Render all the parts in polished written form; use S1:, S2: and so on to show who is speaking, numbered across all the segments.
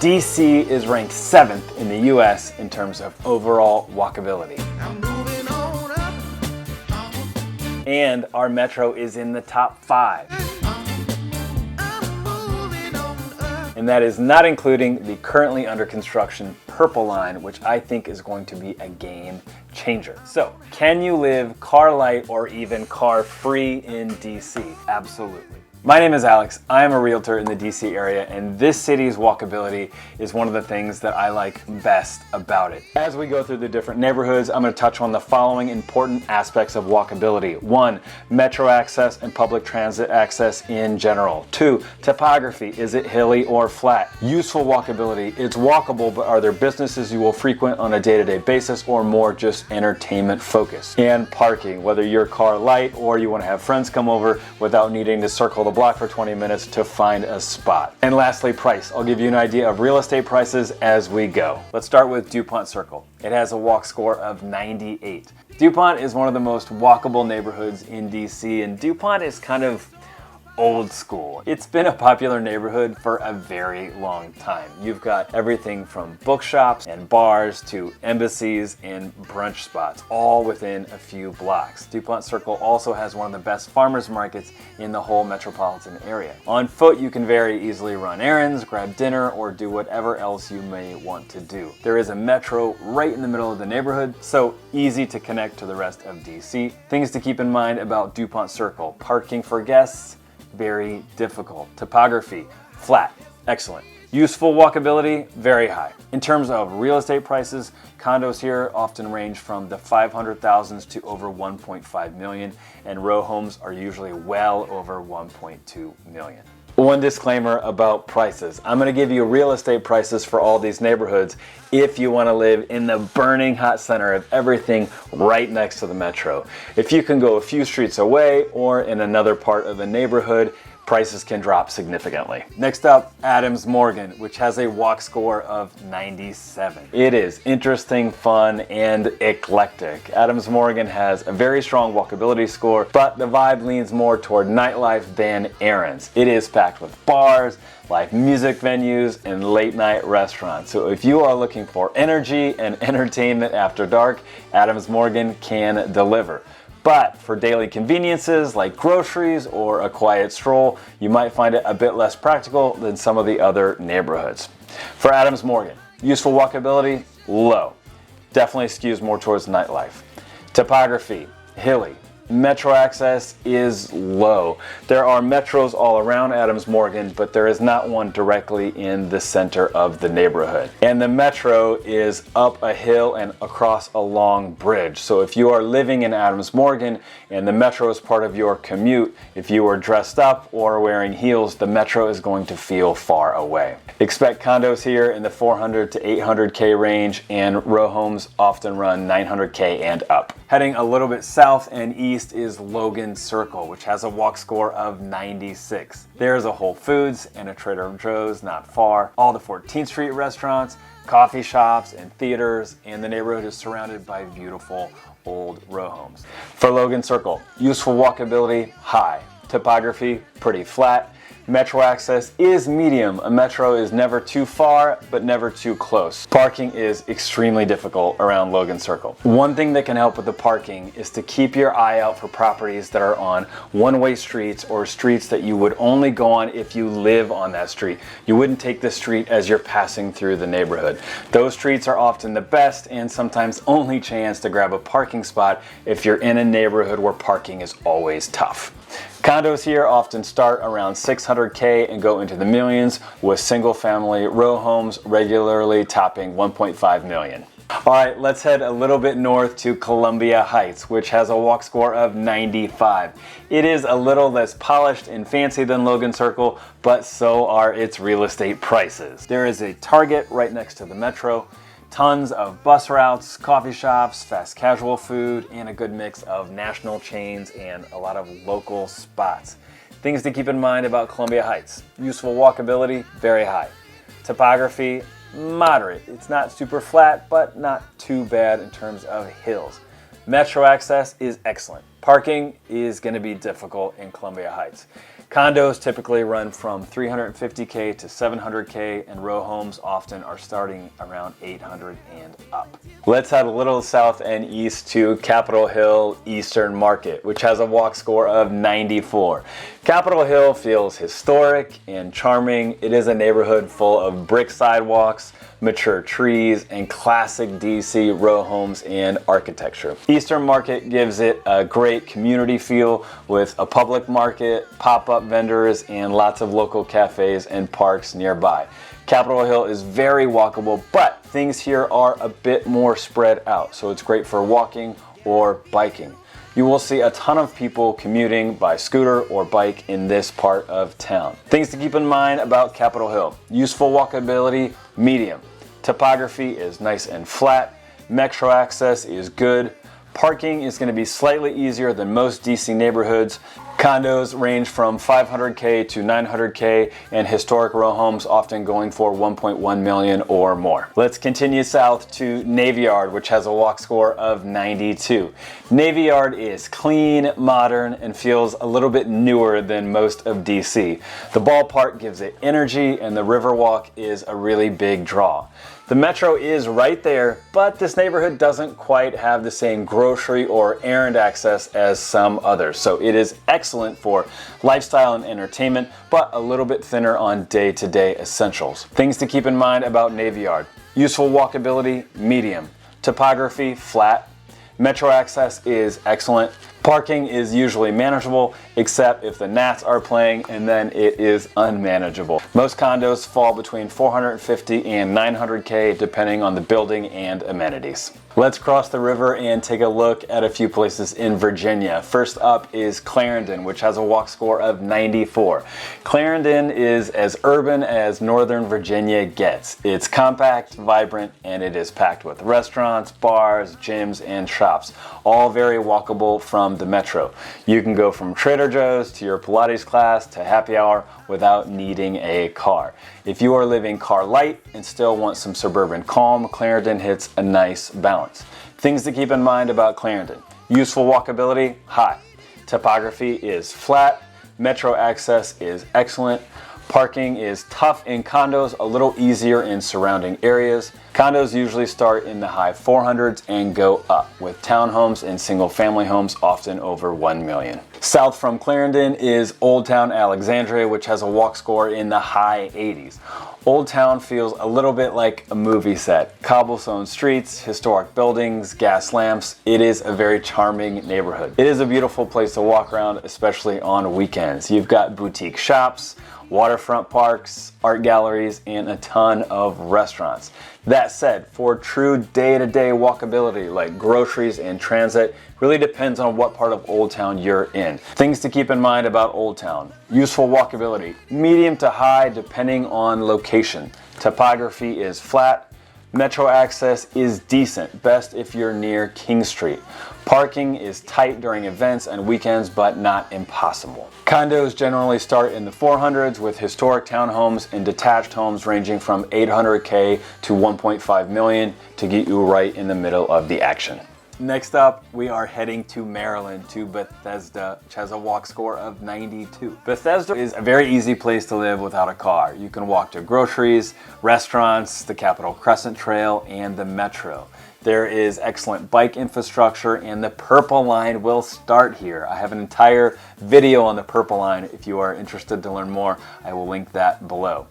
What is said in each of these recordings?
S1: DC is ranked 7th in the US in terms of overall walkability. And our metro is in the top 5. And that is not including the currently under construction Purple Line, which I think is going to be a game changer. So, can you live car light or even car free in DC? Absolutely. My name is Alex. I am a realtor in the DC area, and this city's walkability is one of the things that I like best about it. As we go through the different neighborhoods, I'm going to touch on the following important aspects of walkability. 1, metro access and public transit access in general. 2, topography. Is it hilly or flat? Useful walkability. It's walkable, but are there businesses you will frequent on a day-to-day basis or more just entertainment focused? And parking. Whether you're car light or you want to have friends come over without needing to circle the block for 20 minutes to find a spot. And lastly, price. I'll give you an idea of real estate prices as we go. Let's start with Dupont Circle. It has a walk score of 98. Dupont is one of the most walkable neighborhoods in DC, and Dupont is kind of old school. It's been a popular neighborhood for a very long time. You've got everything from bookshops and bars to embassies and brunch spots, all within a few blocks. Dupont Circle also has one of the best farmers markets in the whole metropolitan area. On foot, you can very easily run errands, grab dinner, or do whatever else you may want to do. There is a metro right in the middle of the neighborhood, so easy to connect to the rest of DC. Things to keep in mind about Dupont Circle: parking for guests, very difficult. Topography, flat, excellent. Useful walkability, very high. In terms of real estate prices, condos here often range from the 500,000s to over 1.5 million, and row homes are usually well over 1.2 million. One disclaimer about prices. I'm going to give you real estate prices for all these neighborhoods if you want to live in the burning hot center of everything right next to the metro. If you can go a few streets away or in another part of the neighborhood, prices can drop significantly. Next up, Adams Morgan, which has a walk score of 97. It is interesting, fun, and eclectic. Adams Morgan has a very strong walkability score, but the vibe leans more toward nightlife than errands. It is packed with bars, live music venues, and late night restaurants. So if you are looking for energy and entertainment after dark, Adams Morgan can deliver. But for daily conveniences like groceries or a quiet stroll, you might find it a bit less practical than some of the other neighborhoods. For Adams Morgan, useful walkability, low. Definitely skews more towards nightlife. Topography, hilly. Metro access is low. There are metros all around Adams Morgan, but there is not one directly in the center of the neighborhood. And the metro is up a hill and across a long bridge. So if you are living in Adams Morgan and the metro is part of your commute, if you are dressed up or wearing heels, the metro is going to feel far away. Expect condos here in the 400 to 800K range, and row homes often run 900K and up. Heading a little bit south and east is Logan Circle, which has a walk score of 96. There's a Whole Foods and a Trader Joe's not far, all the 14th Street restaurants, coffee shops, and theaters, and the neighborhood is surrounded by beautiful old row homes. For Logan Circle, useful walkability, high. Topography, pretty flat. Metro access is medium. A metro is never too far, but never too close. Parking is extremely difficult around Logan Circle. One thing that can help with the parking is to keep your eye out for properties that are on one-way streets or streets that you would only go on if you live on that street. You wouldn't take the street as you're passing through the neighborhood. Those streets are often the best and sometimes only chance to grab a parking spot if you're in a neighborhood where parking is always tough. Condos here often start around 600K and go into the millions, with single-family row homes regularly topping 1.5 million. All right, let's head a little bit north to Columbia Heights, which has a walk score of 95. It is a little less polished and fancy than Logan Circle, but so are its real estate prices. There is a Target right next to the metro, tons of bus routes, coffee shops, fast casual food, and a good mix of national chains and a lot of local spots. Things to keep in mind about Columbia Heights: useful walkability, very high. Topography, moderate. It's not super flat, but not too bad in terms of hills. Metro access is excellent. Parking is going to be difficult in Columbia Heights. Condos typically run from $350K to $700K, and row homes often are starting around $800 and up. Let's head a little south and east to Capitol Hill Eastern Market, which has a walk score of 94. Capitol Hill feels historic and charming. It is a neighborhood full of brick sidewalks, mature trees, and classic DC row homes and architecture. Eastern Market gives it a great community feel with a public market, pop-up vendors, and lots of local cafes and parks nearby. Capitol Hill is very walkable, but things here are a bit more spread out, so it's great for walking or biking. You will see a ton of people commuting by scooter or bike in this part of town. Things to keep in mind about Capitol Hill: useful walkability, medium. Topography is nice and flat. Metro access is good. Parking is going to be slightly easier than most DC neighborhoods. Condos range from $500K to $900K, and historic row homes often going for $1.1 million or more. Let's continue south to Navy Yard, which has a walk score of 92. Navy Yard is clean, modern, and feels a little bit newer than most of DC. The ballpark gives it energy, and the Riverwalk is a really big draw. The Metro is right there, but this neighborhood doesn't quite have the same grocery or errand access as some others, so it is excellent for lifestyle and entertainment, but a little bit thinner on day-to-day essentials. Things to keep in mind about Navy Yard: useful walkability, medium. Topography, flat. Metro access is excellent. Parking is usually manageable, except if the Nats are playing, and then it is unmanageable. Most condos fall between $450 and $900K, depending on the building and amenities. Let's cross the river and take a look at a few places in Virginia. First up is Clarendon, which has a walk score of 94. Clarendon is as urban as Northern Virginia gets. It's compact, vibrant, and it is packed with restaurants, bars, gyms, and shops, all very walkable from the Metro. You can go from Trader Joe's to your Pilates class to happy hour without needing a car. If you are living car light and still want some suburban calm, Clarendon hits a nice balance. Things to keep in mind about Clarendon: useful walkability, high. Topography is flat. Metro access is excellent. Parking is tough in condos, a little easier in surrounding areas. Condos usually start in the high 400s and go up, with townhomes and single-family homes often over $1 million. South from Clarendon is Old Town Alexandria, which has a walk score in the high 80s. Old Town feels a little bit like a movie set. Cobblestone streets, historic buildings, gas lamps. It is a very charming neighborhood. It is a beautiful place to walk around, especially on weekends. You've got boutique shops, waterfront parks, art galleries, and a ton of restaurants. That said, for true day-to-day walkability like groceries and transit, really depends on what part of Old Town you're in. Things to keep in mind about Old Town: useful walkability, medium to high depending on location. Topography is flat. Metro access is decent, best if you're near King Street. Parking is tight during events and weekends, but not impossible. Condos generally start in the 400s, with historic townhomes and detached homes ranging from $800K to $1.5 million to get you right in the middle of the action. Next up, we are heading to Maryland, to Bethesda, which has a walk score of 92. Bethesda is a very easy place to live without a car. You can walk to groceries, restaurants, the Capitol Crescent Trail, and the Metro. There is excellent bike infrastructure, and the Purple Line will start here. I have an entire video on the Purple Line. If you are interested to learn more, I will link that below.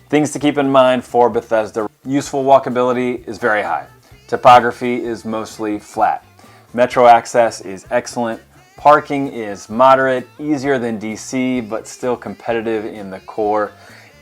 S1: Things to keep in mind for Bethesda: useful walkability is very high. Topography is mostly flat. Metro access is excellent. Parking is moderate, easier than DC, but still competitive in the core.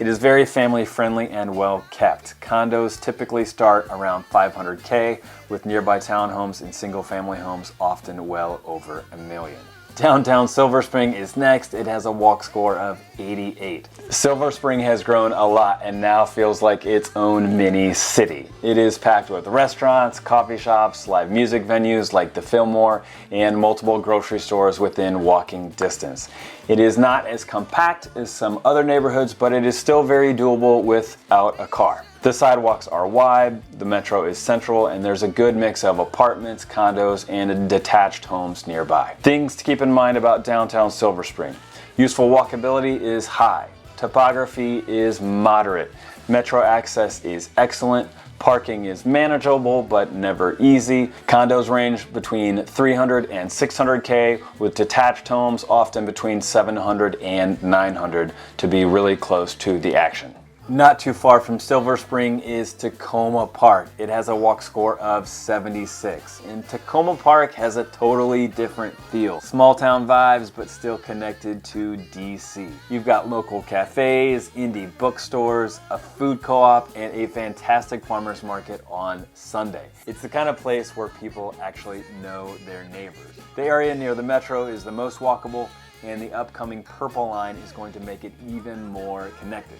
S1: It is very family friendly and well kept. Condos typically start around $500K, with nearby townhomes and single family homes often well over $1 million. Downtown Silver Spring is next. It has a walk score of 88. Silver Spring has grown a lot and now feels like its own mini city. It is packed with restaurants, coffee shops, live music venues like the Fillmore, and multiple grocery stores within walking distance. It is not as compact as some other neighborhoods, but it is still very doable without a car. The sidewalks are wide, the Metro is central, and there's a good mix of apartments, condos, and detached homes nearby. Things to keep in mind about downtown Silver Spring: Useful walkability is high. Topography is moderate. Metro access is excellent. Parking is manageable but never easy. Condos range between 300 and 600K, with detached homes often between 700 and 900 to be really close to the action. Not too far from Silver Spring is Takoma Park. It has a walk score of 76. And Takoma Park has a totally different feel. Small town vibes, but still connected to DC. You've got local cafes, indie bookstores, a food co-op, and a fantastic farmers market on Sunday. It's the kind of place where people actually know their neighbors. The area near the metro is the most walkable, and the upcoming Purple Line is going to make it even more connected.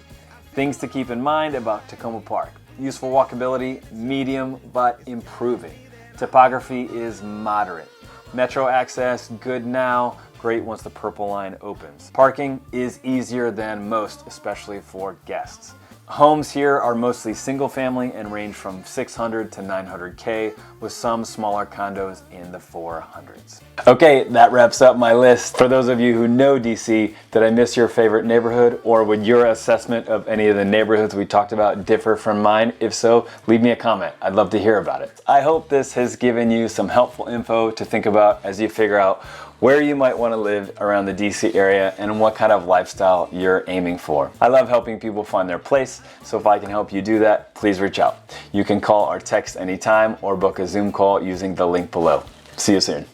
S1: Things to keep in mind about Takoma Park. Useful walkability, medium but improving. Topography is moderate. Metro access, good now, great once the Purple Line opens. Parking is easier than most, especially for guests. Homes here are mostly single family and range from 600 to 900K, with some smaller condos in the 400s. Okay, that wraps up my list. For those of you who know DC, did I miss your favorite neighborhood, or would your assessment of any of the neighborhoods we talked about differ from mine? If so, leave me a comment. I'd love to hear about it. I hope this has given you some helpful info to think about as you figure out where you might want to live around the DC area and what kind of lifestyle you're aiming for. I love helping people find their place, so if I can help you do that, please reach out. You can call or text anytime or book a Zoom call using the link below. See you soon.